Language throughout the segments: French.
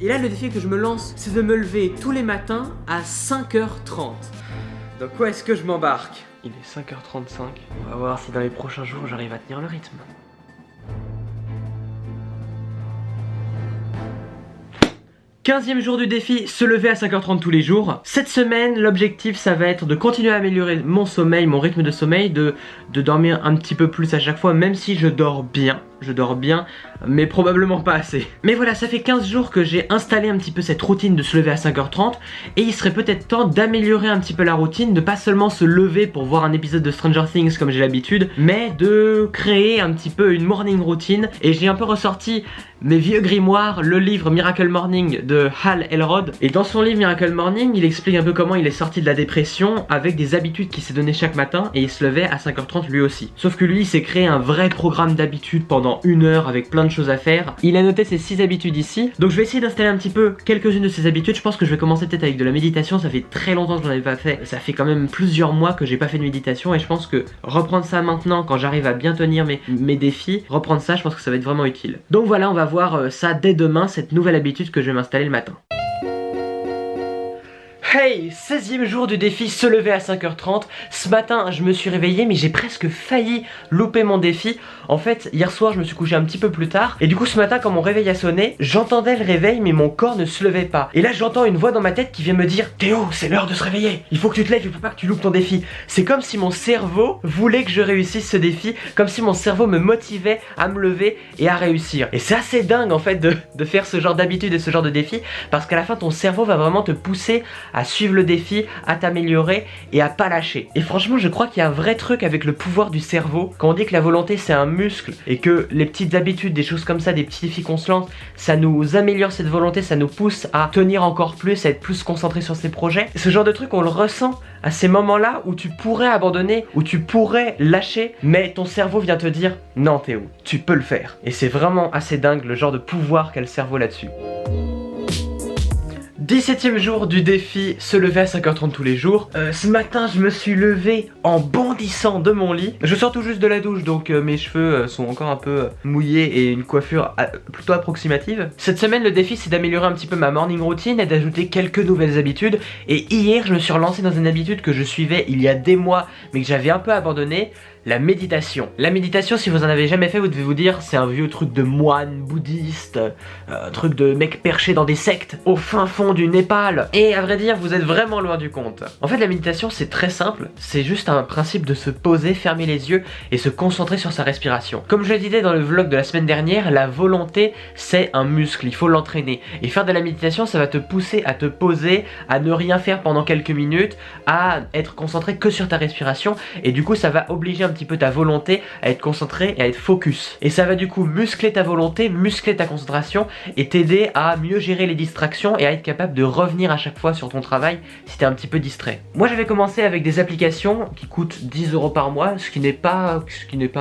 Et là, le défi que je me lance, c'est de me lever tous les matins à 5h30. Donc où est-ce que je m'embarque? Il est 5h35. On va voir si dans les prochains jours, j'arrive à tenir le rythme. 15e jour du défi, se lever à 5h30 tous les jours. Cette semaine, l'objectif, ça va être de continuer à améliorer mon sommeil, mon rythme de sommeil, de dormir un petit peu plus à chaque fois, même si je dors bien, mais probablement pas assez. Mais voilà, ça fait 15 jours que j'ai installé un petit peu cette routine de se lever à 5h30, et il serait peut-être temps d'améliorer un petit peu la routine, de pas seulement se lever pour voir un épisode de Stranger Things comme j'ai l'habitude, mais de créer un petit peu une morning routine. Et j'ai un peu ressorti mes vieux grimoires, le livre Miracle Morning de Hal Elrod. Et dans son livre Miracle Morning, il explique un peu comment il est sorti de la dépression avec des habitudes qu'il s'est donné chaque matin, et il se levait à 5h30 lui aussi. Sauf que lui, il s'est créé un vrai programme d'habitudes pendant 1 heure avec plein de choses à faire. Il a noté ses 6 habitudes ici. Donc je vais essayer d'installer un petit peu quelques-unes de ces habitudes. Je pense que je vais commencer peut-être avec de la méditation. Ça fait très longtemps que j'en avais pas fait. Ça fait quand même plusieurs mois que j'ai pas fait de méditation, et je pense que reprendre ça maintenant, quand j'arrive à bien tenir mes défis, reprendre ça, je pense que ça va être vraiment utile. Donc voilà, on va voir ça dès demain, cette nouvelle habitude que je vais m'installer le matin. Hey, 16e jour du défi, se lever à 5h30. Ce matin, je me suis réveillé, mais j'ai presque failli louper mon défi. En fait, hier soir, je me suis couché un petit peu plus tard. Et du coup, ce matin, quand mon réveil a sonné, j'entendais le réveil, mais mon corps ne se levait pas. Et là, j'entends une voix dans ma tête qui vient me dire: Théo, c'est l'heure de se réveiller. Il faut que tu te lèves, il faut pas que tu loupes ton défi. C'est comme si mon cerveau voulait que je réussisse ce défi, comme si mon cerveau me motivait à me lever et à réussir. Et c'est assez dingue, en fait, de faire ce genre d'habitude et ce genre de défi, parce qu'à la fin, ton cerveau va vraiment te pousser à suivre le défi, à t'améliorer et à pas lâcher. Et franchement, je crois qu'il y a un vrai truc avec le pouvoir du cerveau. Quand on dit que la volonté c'est un muscle, et que les petites habitudes, des choses comme ça, des petits défis qu'on se lance, ça nous améliore cette volonté, ça nous pousse à tenir encore plus, à être plus concentré sur ses projets. Ce genre de truc, on le ressent à ces moments-là où tu pourrais abandonner, où tu pourrais lâcher, mais ton cerveau vient te dire: non Théo, tu peux le faire. Et c'est vraiment assez dingue le genre de pouvoir qu'a le cerveau là-dessus. 17e jour du défi, se lever à 5h30 tous les jours. Ce matin, je me suis levé en bondissant de mon lit. Je sors tout juste de la douche, donc mes cheveux sont encore un peu mouillés et une coiffure plutôt approximative. Cette semaine, le défi, c'est d'améliorer un petit peu ma morning routine et d'ajouter quelques nouvelles habitudes. Et hier, je me suis relancé dans une habitude que je suivais il y a des mois, mais que j'avais un peu abandonnée. La méditation. La méditation, si vous en avez jamais fait, vous devez vous dire: c'est un vieux truc de moine bouddhiste, un truc de mec perché dans des sectes au fin fond du Népal. Et à vrai dire, vous êtes vraiment loin du compte. En fait, la méditation, c'est très simple. C'est juste un principe de se poser, fermer les yeux et se concentrer sur sa respiration. Comme je le disais dans le vlog de la semaine dernière, la volonté, c'est un muscle, il faut l'entraîner. Et faire de la méditation, ça va te pousser à te poser, à ne rien faire pendant quelques minutes, à être concentré que sur ta respiration. Et du coup, ça va obliger un petit peu ta volonté à être concentré et à être focus. Et ça va du coup muscler ta volonté, muscler ta concentration et t'aider à mieux gérer les distractions et à être capable de revenir à chaque fois sur ton travail si t'es un petit peu distrait. Moi, j'avais commencé avec des applications qui coûtent 10 € par mois, ce qui n'est pas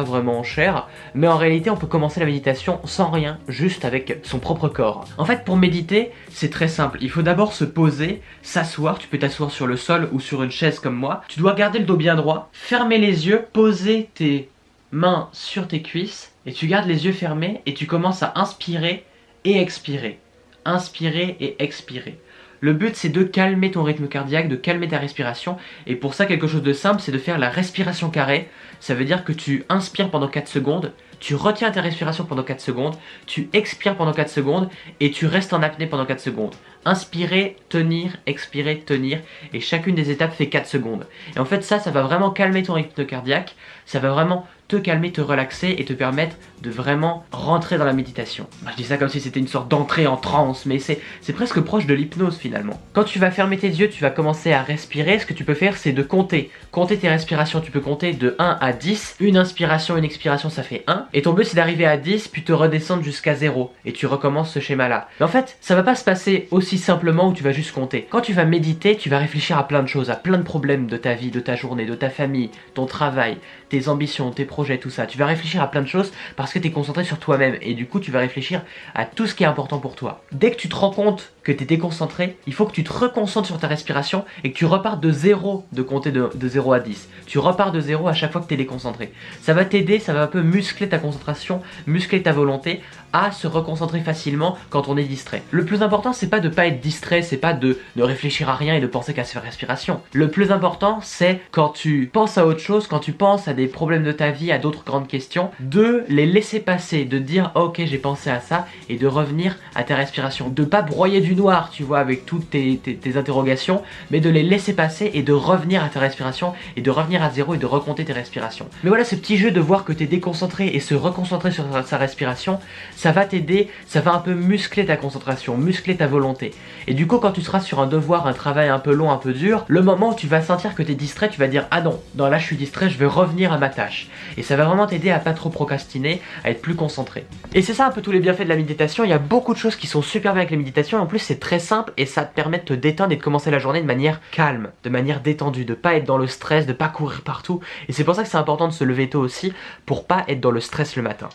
vraiment cher, mais en réalité on peut commencer la méditation sans rien, juste avec son propre corps. En fait, pour méditer, c'est très simple. Il faut d'abord se poser, s'asseoir. Tu peux t'asseoir sur le sol ou sur une chaise comme moi. Tu dois garder le dos bien droit, fermer les yeux, poser tes mains sur tes cuisses et tu gardes les yeux fermés et tu commences à inspirer et expirer. Inspirer et expirer. Le but, c'est de calmer ton rythme cardiaque, de calmer ta respiration, et pour ça, quelque chose de simple, c'est de faire la respiration carrée. Ça veut dire que tu inspires pendant 4 secondes, tu retiens ta respiration pendant 4 secondes, tu expires pendant 4 secondes et tu restes en apnée pendant 4 secondes. Inspirer, tenir, expirer, tenir, et chacune des étapes fait 4 secondes. Et en fait, ça va vraiment calmer ton rythme cardiaque, ça va vraiment te calmer, te relaxer et te permettre de vraiment rentrer dans la méditation. Je dis ça comme si c'était une sorte d'entrée en transe, mais c'est presque proche de l'hypnose finalement. Quand tu vas fermer tes yeux, tu vas commencer à respirer. Ce que tu peux faire, c'est de compter tes respirations. Tu peux compter de 1 à 10. Une inspiration, une expiration, ça fait 1. Et ton but, c'est d'arriver à 10, puis te redescendre jusqu'à 0. Et tu recommences ce schéma-là. Mais en fait, ça va pas se passer aussi simplement où tu vas juste compter. Quand tu vas méditer, tu vas réfléchir à plein de choses, à plein de problèmes de ta vie, de ta journée, de ta famille, ton travail, tes ambitions, tes projets, projet, tout ça. Tu vas réfléchir à plein de choses parce que tu es concentré sur toi-même. Et du coup, tu vas réfléchir à tout ce qui est important pour toi. Dès que tu te rends compte que tu es déconcentré, il faut que tu te reconcentres sur ta respiration et que tu repartes de zéro, de compter de 0 à 10. Tu repars de zéro à chaque fois que tu es déconcentré. Ça va t'aider, ça va un peu muscler ta concentration, muscler ta volonté à se reconcentrer facilement quand on est distrait. Le plus important, c'est pas de pas être distrait, c'est pas de ne réfléchir à rien et de penser qu'à sa respiration. Le plus important, c'est quand tu penses à autre chose, quand tu penses à des problèmes de ta vie, à d'autres grandes questions, de les laisser passer, de dire ok, j'ai pensé à ça et de revenir à ta respiration. De pas broyer du noir, tu vois, avec toutes tes interrogations, mais de les laisser passer et de revenir à ta respiration et de revenir à zéro et de recompter tes respirations. Mais voilà, ce petit jeu de voir que tu es déconcentré et se reconcentrer sur sa respiration, ça va t'aider, ça va un peu muscler ta concentration, muscler ta volonté. Et du coup, quand tu seras sur un devoir, un travail un peu long, un peu dur, le moment où tu vas sentir que tu es distrait, tu vas dire ah non, là je suis distrait, je vais revenir à ma tâche. Et ça va vraiment t'aider à pas trop procrastiner, à être plus concentré. Et c'est ça un peu tous les bienfaits de la méditation. Il y a beaucoup de choses qui sont super bien avec la méditation et en plus c'est très simple et ça te permet de te détendre et de commencer la journée de manière calme, de manière détendue, de pas être dans le stress, de pas courir partout. Et c'est pour ça que c'est important de se lever tôt aussi pour pas être dans le stress le matin.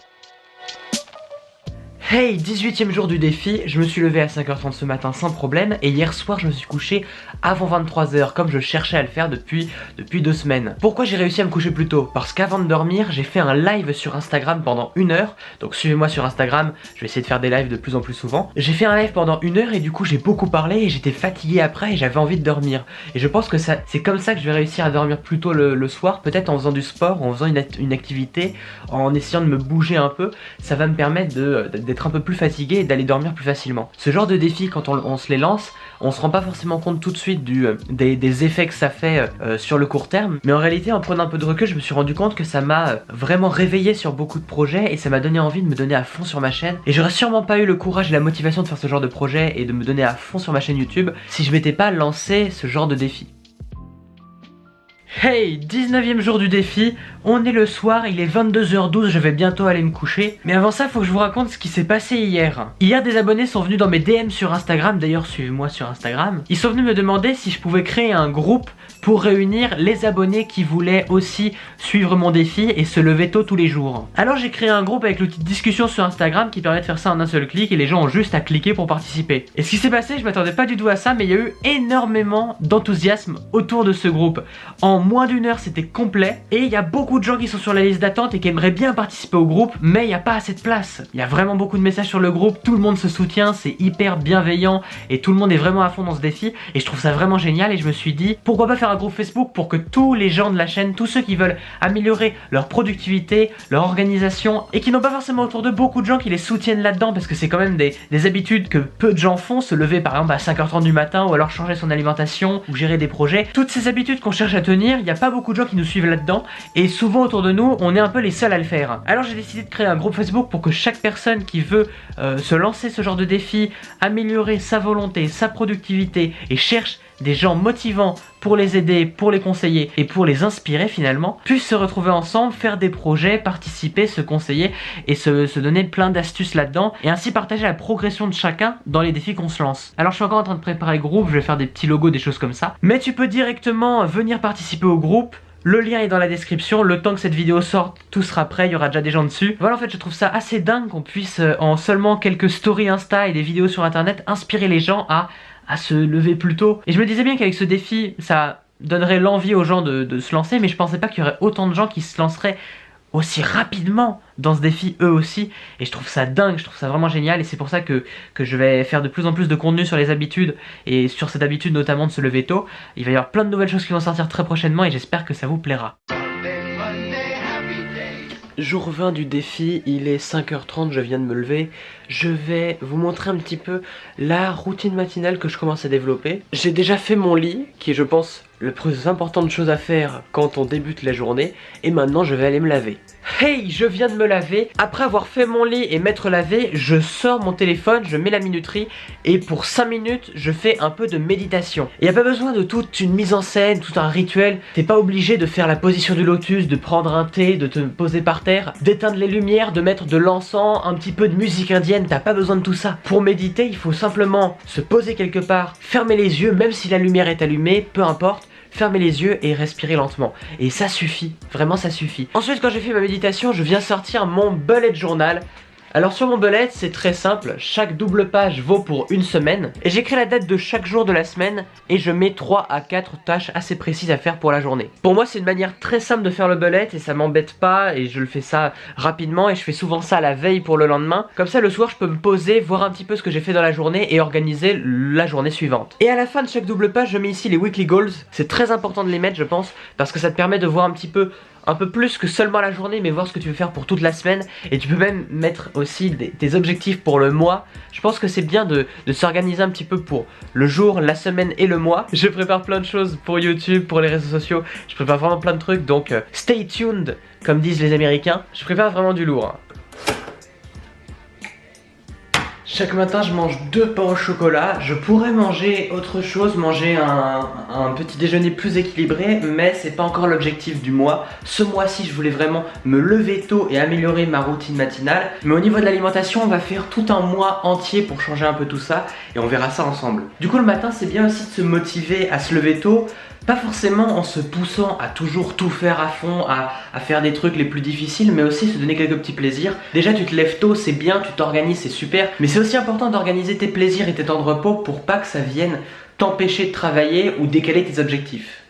Hey, 18e jour du défi, je me suis levé à 5h30 ce matin sans problème et hier soir je me suis couché avant 23h comme je cherchais à le faire depuis 2 semaines. Pourquoi j'ai réussi à me coucher plus tôt? Parce qu'avant de dormir, j'ai fait un live sur Instagram pendant 1 heure. Donc suivez-moi sur Instagram, je vais essayer de faire des lives de plus en plus souvent. J'ai fait un live pendant 1 heure et du coup j'ai beaucoup parlé et j'étais fatigué après et j'avais envie de dormir. Et je pense que c'est comme ça que je vais réussir à dormir plus tôt le soir, peut-être en faisant du sport, en faisant une activité, en essayant de me bouger un peu. Ça va me permettre d'être un peu plus fatigué et d'aller dormir plus facilement. Ce genre de défi, quand on se les lance, on se rend pas forcément compte tout de suite des effets que ça fait sur le court terme, mais en réalité en prenant un peu de recul je me suis rendu compte que ça m'a vraiment réveillé sur beaucoup de projets et ça m'a donné envie de me donner à fond sur ma chaîne. Et j'aurais sûrement pas eu le courage et la motivation de faire ce genre de projet et de me donner à fond sur ma chaîne YouTube si je m'étais pas lancé ce genre de défi. Hey, 19e jour du défi, on est le soir, il est 22h12, je vais bientôt aller me coucher. Mais avant ça, faut que je vous raconte ce qui s'est passé hier. Hier, des abonnés sont venus dans mes DM sur Instagram, d'ailleurs suivez-moi sur Instagram. Ils sont venus me demander si je pouvais créer un groupe pour réunir les abonnés qui voulaient aussi suivre mon défi et se lever tôt tous les jours. Alors j'ai créé un groupe avec l'outil de discussion sur Instagram qui permet de faire ça en un seul clic et les gens ont juste à cliquer pour participer. Et ce qui s'est passé, je m'attendais pas du tout à ça, mais il y a eu énormément d'enthousiasme autour de ce groupe. En moins d'1 heure, c'était complet et il y a beaucoup de gens qui sont sur la liste d'attente et qui aimeraient bien participer au groupe, mais il n'y a pas assez de place. Il y a vraiment beaucoup de messages sur le groupe, tout le monde se soutient, c'est hyper bienveillant et tout le monde est vraiment à fond dans ce défi et je trouve ça vraiment génial et je me suis dit pourquoi pas faire un groupe Facebook pour que tous les gens de la chaîne, tous ceux qui veulent améliorer leur productivité, leur organisation et qui n'ont pas forcément autour d'eux beaucoup de gens qui les soutiennent là-dedans parce que c'est quand même des habitudes que peu de gens font, se lever par exemple à 5h30 du matin ou alors changer son alimentation ou gérer des projets. Toutes ces habitudes qu'on cherche à tenir, il n'y a pas beaucoup de gens qui nous suivent là-dedans et souvent autour de nous, on est un peu les seuls à le faire. Alors j'ai décidé de créer un groupe Facebook pour que chaque personne qui veut se lancer ce genre de défi, améliorer sa volonté, sa productivité et cherche des gens motivants pour les aider, pour les conseiller et pour les inspirer finalement, puissent se retrouver ensemble, faire des projets, participer, se conseiller et se donner plein d'astuces là-dedans et ainsi partager la progression de chacun dans les défis qu'on se lance. Alors je suis encore en train de préparer le groupe, je vais faire des petits logos, des choses comme ça, mais tu peux directement venir participer au groupe. Le lien est dans la description, le temps que cette vidéo sorte, tout sera prêt, il y aura déjà des gens dessus. Voilà, en fait je trouve ça assez dingue qu'on puisse en seulement quelques stories Insta et des vidéos sur internet inspirer les gens à se lever plus tôt. Et je me disais bien qu'avec ce défi, ça donnerait l'envie aux gens de se lancer, mais je pensais pas qu'il y aurait autant de gens qui se lanceraient aussi rapidement dans ce défi eux aussi. Et je trouve ça dingue, je trouve ça vraiment génial et c'est pour ça que je vais faire de plus en plus de contenu sur les habitudes et sur cette habitude notamment de se lever tôt. Il va y avoir plein de nouvelles choses qui vont sortir très prochainement et j'espère que ça vous plaira. Jour 20 du défi, il est 5h30, je viens de me lever. Je vais vous montrer un petit peu la routine matinale que je commence à développer. J'ai déjà fait mon lit, qui est je pense la plus importante chose à faire quand on débute la journée. Et maintenant je vais aller me laver. Hey, je viens de me laver. Après avoir fait mon lit et m'être lavé, je sors mon téléphone, je mets la minuterie et pour 5 minutes, je fais un peu de méditation. Il n'y a pas besoin de toute une mise en scène, tout un rituel. T'es pas obligé de faire la position du lotus, de prendre un thé, de te poser par terre, d'éteindre les lumières, de mettre de l'encens, un petit peu de musique indienne. T'as pas besoin de tout ça. Pour méditer, il faut simplement se poser quelque part, fermer les yeux, même si la lumière est allumée, peu importe. fermer les yeux et respirer lentement. Et ça suffit, vraiment ça suffit. Ensuite, quand j'ai fait ma méditation, je viens sortir mon bullet journal. Alors sur mon bullet, c'est très simple, chaque double page vaut pour une semaine et j'écris la date de chaque jour de la semaine et je mets 3 à 4 tâches assez précises à faire pour la journée. Pour moi, c'est une manière très simple de faire le bullet et ça m'embête pas et je le fais ça rapidement et je fais souvent ça la veille pour le lendemain. Comme ça, le soir, je peux me poser, voir un petit peu ce que j'ai fait dans la journée et organiser la journée suivante. Et à la fin de chaque double page, je mets ici les weekly goals. C'est très important de les mettre, je pense, parce que ça te permet de voir un peu plus que seulement la journée, mais voir ce que tu veux faire pour toute la semaine. Et tu peux même mettre aussi des objectifs pour le mois. Je pense que c'est bien de s'organiser un petit peu pour le jour, la semaine et le mois. Je prépare plein de choses pour YouTube, pour les réseaux sociaux. Je prépare vraiment plein de trucs, donc stay tuned, comme disent les Américains. Je prépare vraiment du lourd, hein. Chaque matin je mange 2 pains au chocolat. Je pourrais manger autre chose, manger un petit déjeuner plus équilibré, mais c'est pas encore l'objectif du mois. Ce mois-ci je voulais vraiment me lever tôt et améliorer ma routine matinale. Mais au niveau de l'alimentation, on va faire tout un mois entier pour changer un peu tout ça et on verra ça ensemble. Du coup le matin c'est bien aussi de se motiver à se lever tôt. Pas forcément en se poussant à toujours tout faire à fond, à faire des trucs les plus difficiles, mais aussi se donner quelques petits plaisirs. Déjà tu te lèves tôt, c'est bien, tu t'organises, c'est super, mais c'est aussi important d'organiser tes plaisirs et tes temps de repos pour pas que ça vienne t'empêcher de travailler ou décaler tes objectifs.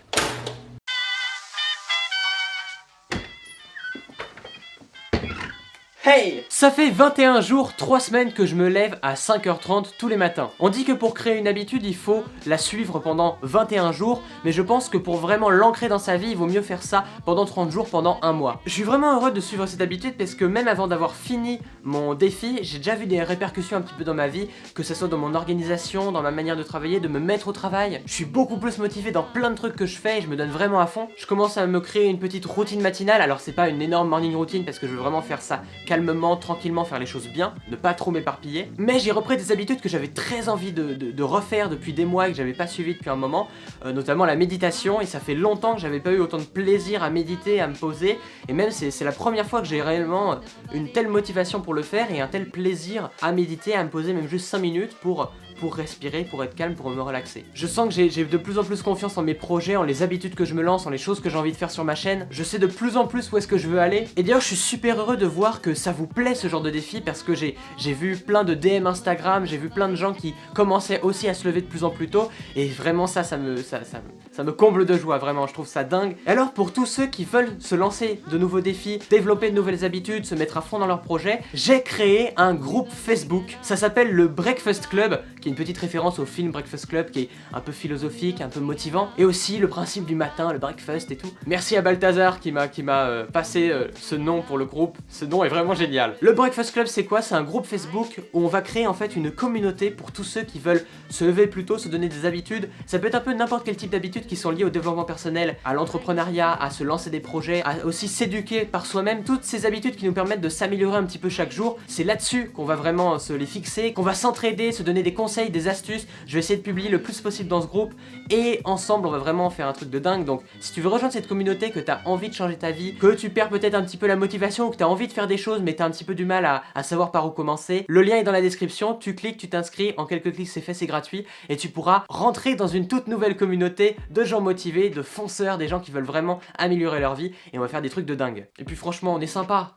Hey! Ça fait 21 jours, 3 semaines que je me lève à 5h30 tous les matins. On dit que pour créer une habitude, il faut la suivre pendant 21 jours, mais je pense que pour vraiment l'ancrer dans sa vie, il vaut mieux faire ça pendant 30 jours, pendant un mois. Je suis vraiment heureux de suivre cette habitude parce que même avant d'avoir fini mon défi, j'ai déjà vu des répercussions un petit peu dans ma vie, que ce soit dans mon organisation, dans ma manière de travailler, de me mettre au travail. Je suis beaucoup plus motivé dans plein de trucs que je fais et je me donne vraiment à fond. Je commence à me créer une petite routine matinale, alors c'est pas une énorme morning routine parce que je veux vraiment faire ça calmement, tranquillement, faire les choses bien, ne pas trop m'éparpiller. Mais j'ai repris des habitudes que j'avais très envie de refaire depuis des mois et que j'avais pas suivi depuis un moment, notamment la méditation, et ça fait longtemps que j'avais pas eu autant de plaisir à méditer, à me poser, et même c'est la première fois que j'ai réellement une telle motivation pour le faire et un tel plaisir à méditer, à me poser même juste 5 minutes pour respirer, pour être calme, pour me relaxer. Je sens que j'ai de plus en plus confiance en mes projets, en les habitudes que je me lance, en les choses que j'ai envie de faire sur ma chaîne. Je sais de plus en plus où est-ce que je veux aller. Et d'ailleurs, je suis super heureux de voir que ça vous plaît ce genre de défi parce que j'ai vu plein de DM Instagram, j'ai vu plein de gens qui commençaient aussi à se lever de plus en plus tôt. Et vraiment ça me comble de joie, vraiment, je trouve ça dingue. Et alors pour tous ceux qui veulent se lancer de nouveaux défis, développer de nouvelles habitudes, se mettre à fond dans leurs projets, j'ai créé un groupe Facebook. Ça s'appelle le Breakfast Club, qui est une petite référence au film Breakfast Club qui est un peu philosophique, un peu motivant, et aussi le principe du matin, le breakfast et tout. Merci à Balthazar qui m'a passé ce nom pour le groupe, ce nom est vraiment génial. Le Breakfast Club c'est quoi? C'est un groupe Facebook où on va créer en fait une communauté pour tous ceux qui veulent se lever plus tôt, se donner des habitudes. Ça peut être un peu n'importe quel type d'habitudes qui sont liées au développement personnel, à l'entrepreneuriat, à se lancer des projets, à aussi s'éduquer par soi-même. Toutes ces habitudes qui nous permettent de s'améliorer un petit peu chaque jour, c'est là-dessus qu'on va vraiment se les fixer, qu'on va s'entraider, se donner des conseils, des astuces. Je vais essayer de publier le plus possible dans ce groupe et ensemble on va vraiment faire un truc de dingue. Donc si tu veux rejoindre cette communauté, que tu as envie de changer ta vie, que tu perds peut-être un petit peu la motivation ou que tu as envie de faire des choses mais tu as un petit peu du mal à savoir par où commencer, le lien est dans la description, tu cliques, tu t'inscris, en quelques clics c'est fait, c'est gratuit et tu pourras rentrer dans une toute nouvelle communauté de gens motivés, de fonceurs, des gens qui veulent vraiment améliorer leur vie et on va faire des trucs de dingue. Et puis franchement on est sympa.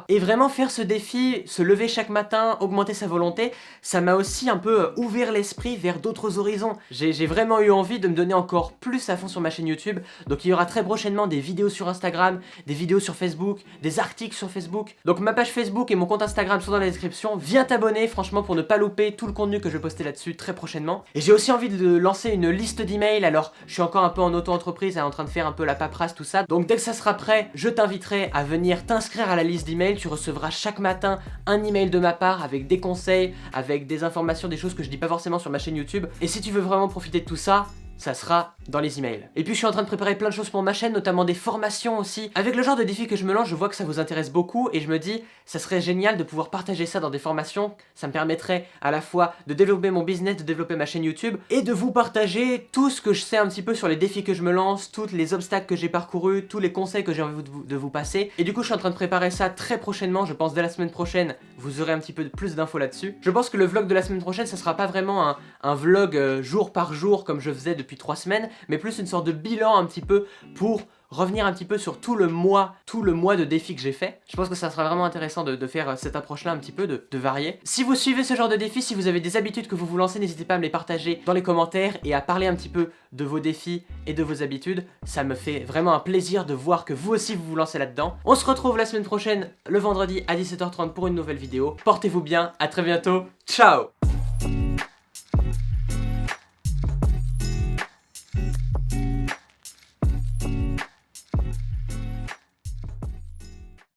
Et vraiment faire ce défi, se lever chaque matin, augmenter sa volonté, ça m'a aussi un peu ouvert l'esprit vers d'autres horizons. J'ai vraiment eu envie de me donner encore plus à fond sur ma chaîne YouTube, donc il y aura très prochainement des vidéos sur Instagram, des vidéos sur Facebook, des articles sur Facebook. Donc ma page Facebook et mon compte Instagram sont dans la description, viens t'abonner franchement pour ne pas louper tout le contenu que je vais poster là-dessus très prochainement. Et j'ai aussi envie de lancer une liste d'emails, alors je suis encore un peu en auto-entreprise, en train de faire un peu la paperasse, tout ça. Donc dès que ça sera prêt, je t'inviterai à venir t'inscrire à la liste d'emails, tu recevras chaque matin un email de ma part avec des conseils, avec des informations, des choses que je dis pas forcément sur ma chaîne YouTube. Et si tu veux vraiment profiter de tout ça, ça sera dans les emails. Et puis je suis en train de préparer plein de choses pour ma chaîne, notamment des formations aussi. Avec le genre de défi que je me lance, je vois que ça vous intéresse beaucoup et je me dis, ça serait génial de pouvoir partager ça dans des formations. Ça me permettrait à la fois de développer mon business, de développer ma chaîne YouTube et de vous partager tout ce que je sais un petit peu sur les défis que je me lance, tous les obstacles que j'ai parcourus, tous les conseils que j'ai envie de vous passer. Et du coup, je suis en train de préparer ça très prochainement. Je pense dès la semaine prochaine, vous aurez un petit peu plus d'infos là-dessus. Je pense que le vlog de la semaine prochaine, ça sera pas vraiment un vlog jour par jour comme je faisais depuis depuis 3 semaines, mais plus une sorte de bilan un petit peu pour revenir un petit peu sur tout le mois de défis que j'ai fait. Je pense que ça sera vraiment intéressant de faire cette approche-là un petit peu, de varier. Si vous suivez ce genre de défis, si vous avez des habitudes que vous vous lancez, n'hésitez pas à me les partager dans les commentaires et à parler un petit peu de vos défis et de vos habitudes. Ça me fait vraiment un plaisir de voir que vous aussi vous vous lancez là-dedans. On se retrouve la semaine prochaine, le vendredi à 17h30 pour une nouvelle vidéo. Portez-vous bien, à très bientôt, ciao!